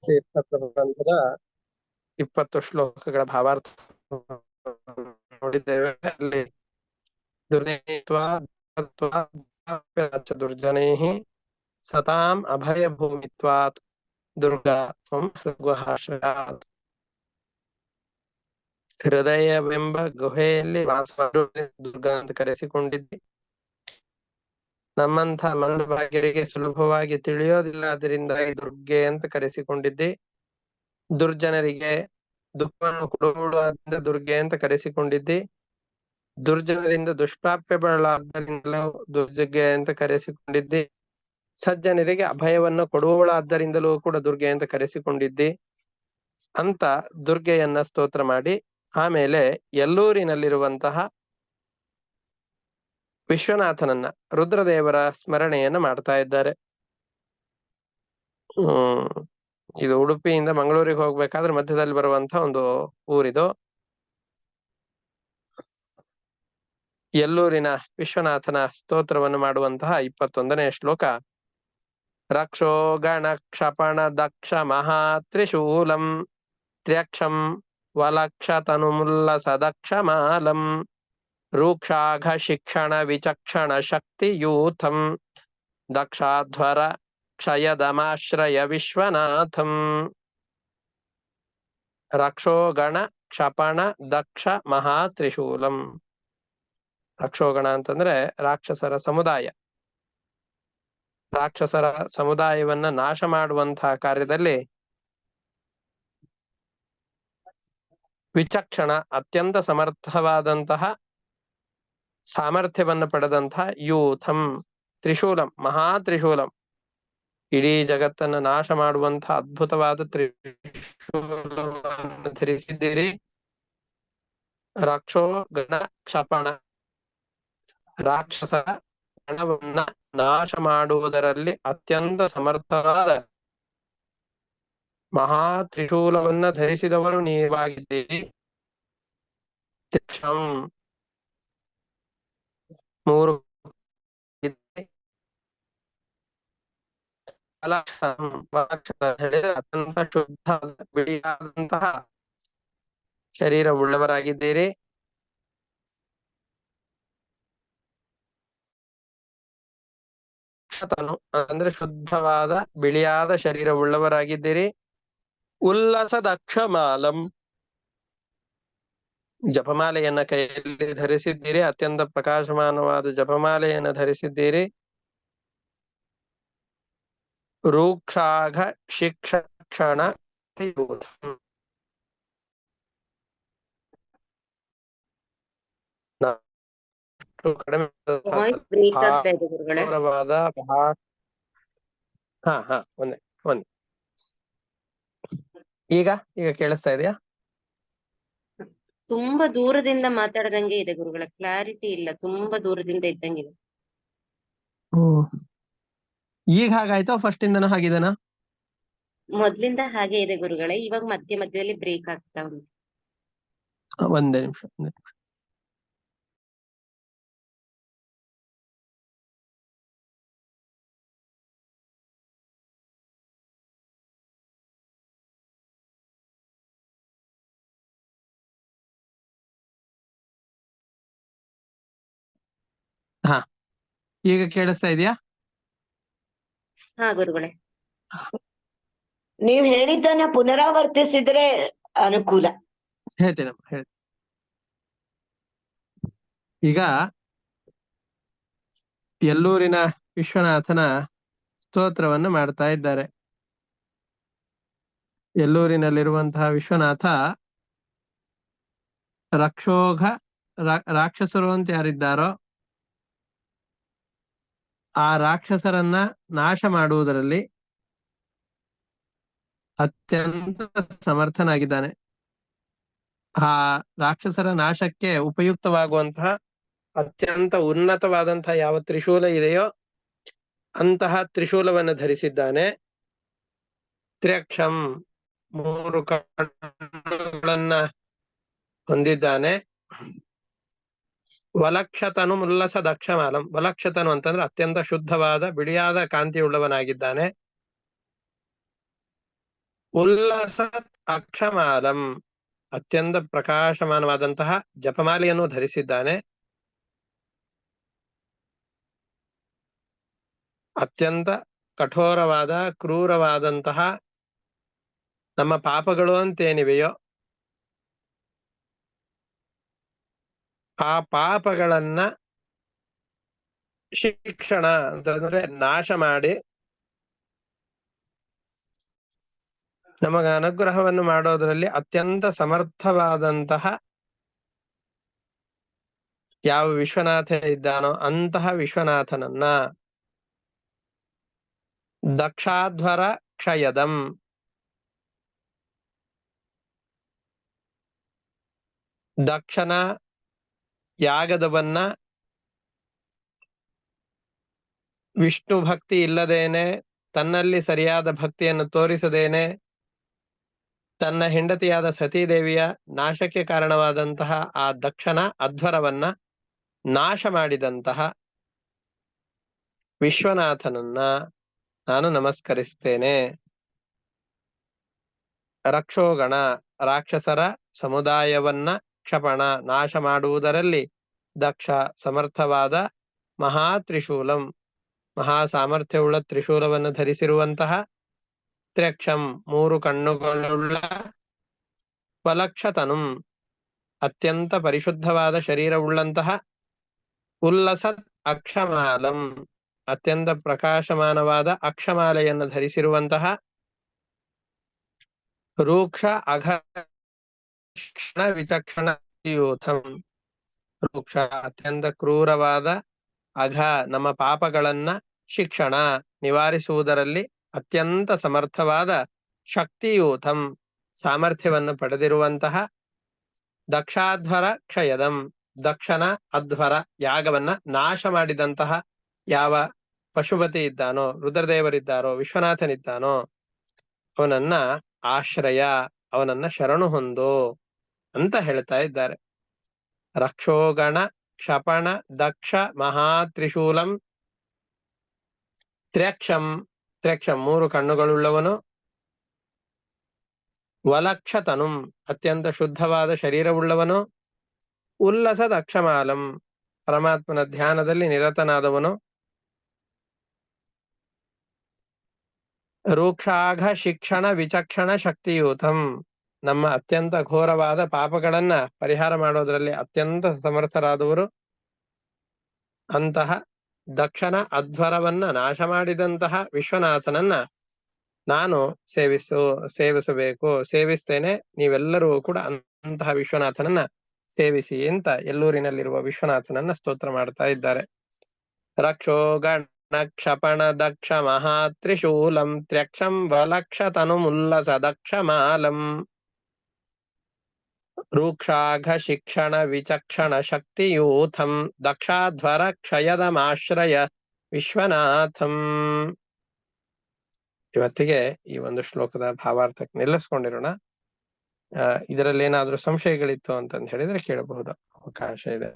ತೀರ್ಥ ಪ್ರಬಂಧದ 20 ಶ್ಲೋಕಗಳ ಭಾವಾರ್ಥ ನೋಡಿದ್ದೇವೆ. ಅಲ್ಲಿ ದುರ್ಜನೈಃ ಸತಾಂ ಅಭಯ ಭೂಮಿತ್ವಾತ್ ದುರ್ಗಾ ತ್ವಂ ಹೃದ್ವಹಾಶ್ರಯಾತ್. ಹೃದಯವೆಂಬ ಗುಹೆಯಲ್ಲಿ ವಾಸವಾಗಿ ದುರ್ಗಾ ಅಂತ ಕರೆಸಿಕೊಂಡಿದ್ದಿ. ನಮ್ಮಂಥ ಮಂದಭಾಗ್ಯರಿಗೆ ಸುಲಭವಾಗಿ ತಿಳಿಯೋದಿಲ್ಲ, ಅದರಿಂದಾಗಿ ದುರ್ಗೆ ಅಂತ ಕರೆಸಿಕೊಂಡಿದ್ದಿ. ದುರ್ಜನರಿಗೆ ದುಃಖವನ್ನು ಕೊಡುವುದರಿಂದ ದುರ್ಗೆ ಅಂತ ಕರೆಸಿಕೊಂಡಿದ್ದಿ. ದುರ್ಜನರಿಂದ ದುಷ್ಪ್ರಾಪ್ಯಗಳಾದ್ದರಿಂದಲೂ ದುರ್ಗೆ ಅಂತ ಕರೆಸಿಕೊಂಡಿದ್ದಿ. ಸಜ್ಜನರಿಗೆ ಅಭಯವನ್ನು ಕೊಡುವವಳಾದ್ದರಿಂದಲೂ ಕೂಡ ದುರ್ಗೆ ಅಂತ ಕರೆಸಿಕೊಂಡಿದ್ದಿ ಅಂತ ದುರ್ಗೆಯನ್ನ ಸ್ತೋತ್ರ ಮಾಡಿ, ಆಮೇಲೆ ಎಲ್ಲೂರಿನಲ್ಲಿರುವಂತಹ ವಿಶ್ವನಾಥನನ್ನ, ರುದ್ರದೇವರ ಸ್ಮರಣೆಯನ್ನ ಮಾಡ್ತಾ ಇದ್ದಾರೆ. ಇದು ಉಡುಪಿಯಿಂದ ಮಂಗಳೂರಿಗೆ ಹೋಗ್ಬೇಕಾದ್ರೆ ಮಧ್ಯದಲ್ಲಿ ಬರುವಂತಹ ಒಂದು ಊರಿದು. ಎಲ್ಲೂರಿನ ವಿಶ್ವನಾಥನ ಸ್ತೋತ್ರವನ್ನು ಮಾಡುವಂತಹ 21ನೇ ಶ್ಲೋಕ. ರಕ್ಷೋ ಗಣ ಕ್ಷಪಣ ದಕ್ಷ ಮಹಾತ್ರಿಶೂಲಂ ತ್ರ್ಯಕ್ಷಂ ವಲಕ್ಷ ತನುಮುಲ್ಲ ಸದಕ್ಷ ಮಾಲಂ ರೂಕ್ಷಾಘ ಶಿಕ್ಷಣ ವಿಚಕ್ಷಣ ಶಕ್ತಿಯೂಥಂ ದಕ್ಷಾಧ್ವರ ಕ್ಷಯದಮಾಶ್ರಯ ವಿಶ್ವನಾಥಂ. ರಕ್ಷೋಗಣ ಕ್ಷಪಣ ದಕ್ಷ ಮಹಾತ್ರಿಶೂಲಂ. ರಕ್ಷೋಗಣ ಅಂತಂದ್ರೆ ರಾಕ್ಷಸರ ಸಮುದಾಯ. ರಾಕ್ಷಸರ ಸಮುದಾಯವನ್ನ ನಾಶ ಮಾಡುವಂತಹ ಕಾರ್ಯದಲ್ಲಿ ವಿಚಕ್ಷಣ, ಅತ್ಯಂತ ಸಮರ್ಥವಾದಂತಹ ಸಾಮರ್ಥ್ಯವನ್ನು ಪಡೆದಂತಹ ಯೂಥಂ, ತ್ರಿಶೂಲಂ, ಮಹಾತ್ರಿಶೂಲಂ, ಇಡೀ ಜಗತ್ತನ್ನ ನಾಶ ಮಾಡುವಂತಹ ಅದ್ಭುತವಾದ ತ್ರಿಶೂಲವನ್ನು ಧರಿಸಿದ್ದೀರಿ. ರಕ್ಷೋ ಗಣ ಕ್ಷಪಣ, ರಾಕ್ಷಸರ ಗಣವನ್ನ ನಾಶ ಮಾಡುವುದರಲ್ಲಿ ಅತ್ಯಂತ ಸಮರ್ಥವಾದ ಮಹಾ ತ್ರಿಶೂಲವನ್ನ ಧರಿಸಿದವರು ನೀವಾಗಿದ್ದೀರಿ. ತ್ರಿಕ್ಷಂ, 3 ಹೇಳಿದ್ರೆ ಅತ್ಯಂತ ಶುದ್ಧ ಬಿಡಿಯಾದಂತಹ ಶರೀರವುಳ್ಳವರಾಗಿದ್ದೀರಿ. ಅಂದ್ರೆ ಶುದ್ಧವಾದ ಬಿಳಿಯಾದ ಶರೀರವುಳ್ಳವರಾಗಿದ್ದೀರಿ. ಉಲ್ಲಸ ದಕ್ಷಮಾಲಂ, ಜಪಮಾಲೆಯನ್ನ ಕೈಯಲ್ಲಿ ಧರಿಸಿದ್ದೀರಿ. ಅತ್ಯಂತ ಪ್ರಕಾಶಮಾನವಾದ ಜಪಮಾಲೆಯನ್ನ ಧರಿಸಿದ್ದೀರಿ. ರೂಕ್ಷಾಘ ಶಿಕ್ಷಣ ಕಡಿಮೆ ಒಂದೇ ಈಗ ಕೇಳಿಸ್ತಾ ಇದೆಯಾ? ತುಂಬಾ ದೂರದಿಂದ ಮಾತಾಡದಂಗೆ ಇದೆ ಗುರುಗಳ, ಕ್ಲಾರಿಟಿ ಇಲ್ಲ, ತುಂಬಾ ದೂರದಿಂದ ಇದ್ದಂಗಿದೆ. ಈಗ ಹಾಗಾಯ್ತಾ? ಫಸ್ಟ್ ಇಂದನೂ ಹಾಗಿದೆನಾ? ಮೊದ್ಲಿಂದ ಹಾಗೆ ಇದೆ ಗುರುಗಳೇ, ಇವಾಗ ಮಧ್ಯ ಮಧ್ಯದಲ್ಲಿ ಬ್ರೇಕ್ ಆಗ್ತಾ ಉಂಟು. ಒಂದೇ ನಿಮಿಷ. ಹಾ, ಈಗ ಕೇಳಿಸ್ತಾ ಇದೆಯಾ? ಹಾ ಗುರುಗಳೇ, ನೀವ್ ಹೇಳಿದ್ದನ್ನ ಪುನರಾವರ್ತಿಸಿದ್ರೆ ಅನುಕೂಲ. ಹೇಳ್ತೇನಮ್ಮ, ಹೇಳ್ತೇನೆ. ಈಗ ಎಲ್ಲೂರಿನ ವಿಶ್ವನಾಥನ ಸ್ತೋತ್ರವನ್ನು ಮಾಡ್ತಾ ಇದ್ದಾರೆ. ಎಲ್ಲೂರಿನಲ್ಲಿರುವಂತಹ ವಿಶ್ವನಾಥ ರಕ್ಷೋಘ, ರಾಕ್ಷಸರು ಅಂತ ಯಾರಿದ್ದಾರೋ ಆ ರಾಕ್ಷಸರನ್ನ ನಾಶ ಮಾಡುವುದರಲ್ಲಿ ಅತ್ಯಂತ ಸಮರ್ಥನಾಗಿದ್ದಾನೆ. ಆ ರಾಕ್ಷಸರ ನಾಶಕ್ಕೆ ಉಪಯುಕ್ತವಾಗುವಂತಹ ಅತ್ಯಂತ ಉನ್ನತವಾದಂತಹ ಯಾವ ತ್ರಿಶೂಲ ಇದೆಯೋ ಅಂತಹ ತ್ರಿಶೂಲವನ್ನು ಧರಿಸಿದ್ದಾನೆ. ತ್ರ್ಯಕ್ಷಂ, 3 ಕಣ್ಣುಗಳನ್ನ ಹೊಂದಿದ್ದಾನೆ. ವಲಕ್ಷತನು ಮುಲ್ಲಸ ದಕ್ಷಮಾಲಂ, ವಲಕ್ಷತನು ಅಂತಂದ್ರೆ ಅತ್ಯಂತ ಶುದ್ಧವಾದ ಬಿಳಿಯಾದ ಕಾಂತಿಯುಳ್ಳವನಾಗಿದ್ದಾನೆ. ಉಲ್ಲಸತ್ ಅಕ್ಷಮಾಲಂ, ಅತ್ಯಂತ ಪ್ರಕಾಶಮಾನವಾದಂತಹ ಜಪಮಾಲೆಯನ್ನು ಧರಿಸಿದ್ದಾನೆ. ಅತ್ಯಂತ ಕಠೋರವಾದ ಕ್ರೂರವಾದಂತಹ ನಮ್ಮ ಪಾಪಗಳು ಅಂತೇನಿವೆಯೋ ಆ ಪಾಪಗಳನ್ನ ಶಿಕ್ಷಣ ಅಂತಂದ್ರೆ ನಾಶ ಮಾಡಿ ನಮಗ ಅನುಗ್ರಹವನ್ನು ಮಾಡೋದ್ರಲ್ಲಿ ಅತ್ಯಂತ ಸಮರ್ಥವಾದಂತಹ ಯಾವ ವಿಶ್ವನಾಥ ಇದ್ದಾನೋ ಅಂತಹ ವಿಶ್ವನಾಥನನ್ನ ದಕ್ಷಾಧ್ವರ ಕ್ಷಯದಂ, ದಕ್ಷನ ಯಾಗದವನ್ನ ವಿಷ್ಣು ಭಕ್ತಿ ಇಲ್ಲದೇನೆ, ತನ್ನಲ್ಲಿ ಸರಿಯಾದ ಭಕ್ತಿಯನ್ನು ತೋರಿಸದೇನೆ, ತನ್ನ ಹೆಂಡತಿಯಾದ ಸತೀದೇವಿಯ ನಾಶಕ್ಕೆ ಕಾರಣವಾದಂತಹ ಆ ದಕ್ಷನ ಅಧ್ವರವನ್ನ ನಾಶ ಮಾಡಿದಂತಹ ವಿಶ್ವನಾಥನನ್ನ ನಾನು ನಮಸ್ಕರಿಸ್ತೇನೆ. ರಕ್ಷೋಗಣ, ರಾಕ್ಷಸರ ಸಮುದಾಯವನ್ನ ಕ್ಷಪಣ ನಾಶ ಮಾಡುವುದರಲ್ಲಿ ದಕ್ಷ ಸಮರ್ಥವಾದ ಮಹಾ ತ್ರಿಶೂಲಂ, ಮಹಾ ಸಾಮರ್ಥ್ಯವುಳ್ಳ ತ್ರಿಶೂಲವನ್ನು ಧರಿಸಿರುವಂತಹ ತ್ರ್ಯಕ್ಷಂ, 3 ಕಣ್ಣುಗಳುಳ್ಳ ಸ್ವಲಕ್ಷತನುಂ, ಅತ್ಯಂತ ಪರಿಶುದ್ಧವಾದ ಶರೀರವುಳ್ಳಂತಹ ಉಲ್ಲಸತ್ ಅಕ್ಷಮಾಲಂ, ಅತ್ಯಂತ ಪ್ರಕಾಶಮಾನವಾದ ಅಕ್ಷಮಾಲೆಯನ್ನು ಧರಿಸಿರುವಂತಹ ರೂಕ್ಷ ಅಘ ವಿಚಕ್ಷಣ ಯೂಥಂ, ರೂಕ್ಷ ಅತ್ಯಂತ ಕ್ರೂರವಾದ ಅಘ ನಮ್ಮ ಪಾಪಗಳನ್ನ ಶಿಕ್ಷಣ ನಿವಾರಿಸುವುದರಲ್ಲಿ ಅತ್ಯಂತ ಸಮರ್ಥವಾದ ಶಕ್ತಿಯೂಥಂ ಸಾಮರ್ಥ್ಯವನ್ನು ಪಡೆದಿರುವಂತಹ ದಕ್ಷಾಧ್ವರ ಕ್ಷಯದಂ, ದಕ್ಷನ ಅಧ್ವರ ಯಾಗವನ್ನ ನಾಶ ಮಾಡಿದಂತಹ ಯಾವ ಪಶುಪತಿ ಇದ್ದಾನೋ, ರುದ್ರದೇವರಿದ್ದಾರೋ, ವಿಶ್ವನಾಥನಿದ್ದಾನೋ ಅವನನ್ನ ಆಶ್ರಯ, ಅವನನ್ನ ಶರಣು ಹೊಂದು ಅಂತ ಹೇಳ್ತಾ ಇದ್ದಾರೆ. ರಕ್ಷೋಗಣ ಕ್ಷಪಣ ದಕ್ಷ ಮಹಾತ್ರಿಶೂಲಂ ತ್ರ್ಯಕ್ಷಂ, ತ್ರ್ಯಕ್ಷಂ 3 ಕಣ್ಣುಗಳುಳ್ಳವನು, ವಲಕ್ಷತನುಂ ಅತ್ಯಂತ ಶುದ್ಧವಾದ ಶರೀರವುಳ್ಳವನು, ಉಲ್ಲಸದ ಅಕ್ಷಮಾಲಂ ಪರಮಾತ್ಮನ ಧ್ಯಾನದಲ್ಲಿ ನಿರತನಾದವನು, ರೂಕ್ಷಾಘ ಶಿಕ್ಷಣ ವಿಚಕ್ಷಣ ಶಕ್ತಿಯೂತಂ ನಮ್ಮ ಅತ್ಯಂತ ಘೋರವಾದ ಪಾಪಗಳನ್ನ ಪರಿಹಾರ ಮಾಡೋದ್ರಲ್ಲಿ ಅತ್ಯಂತ ಸಮರ್ಥರಾದವರು, ಅಂತಹ ದಕ್ಷನ ಅಧ್ವರವನ್ನ ನಾಶ ಮಾಡಿದಂತಹ ವಿಶ್ವನಾಥನನ್ನ ನಾನು ಸೇವಿಸಬೇಕು, ಸೇವಿಸ್ತೇನೆ. ನೀವೆಲ್ಲರೂ ಕೂಡ ಅಂತಹ ವಿಶ್ವನಾಥನನ್ನ ಸೇವಿಸಿ ಅಂತ ಎಲ್ಲೂರಿನಲ್ಲಿರುವ ವಿಶ್ವನಾಥನನ್ನ ಸ್ತೋತ್ರ ಮಾಡ್ತಾ ಇದ್ದಾರೆ. ರಕ್ಷೋಗಣ ಕ್ಷಪಣ ದಕ್ಷ ಮಹಾತ್ರಿಶೂಲಂ ತ್ರ್ಯಕ್ಷಂ ವಲಕ್ಷತನುಮುಲ್ಲಸ ದಕ್ಷಮಾಲಂ ರೂಕ್ಷಾಘ ಶಿಕ್ಷಣ ವಿಚಕ್ಷಣ ಶಕ್ತಿಯೂಥಂ ದಕ್ಷಾಧ್ವರ ಕ್ಷಯದಮಾಶ್ರಯ ವಿಶ್ವನಾಥಂ. ಇವತ್ತಿಗೆ ಈ ಒಂದು ಶ್ಲೋಕದ ಭಾವಾರ್ಥಕ್ಕೆ ನಿಲ್ಲಿಸ್ಕೊಂಡಿರೋಣ. ಇದರಲ್ಲಿ ಏನಾದ್ರೂ ಸಂಶಯಗಳಿತ್ತು ಅಂತಂದು ಹೇಳಿದ್ರೆ ಕೇಳಬಹುದು, ಅವಕಾಶ ಇದೆ.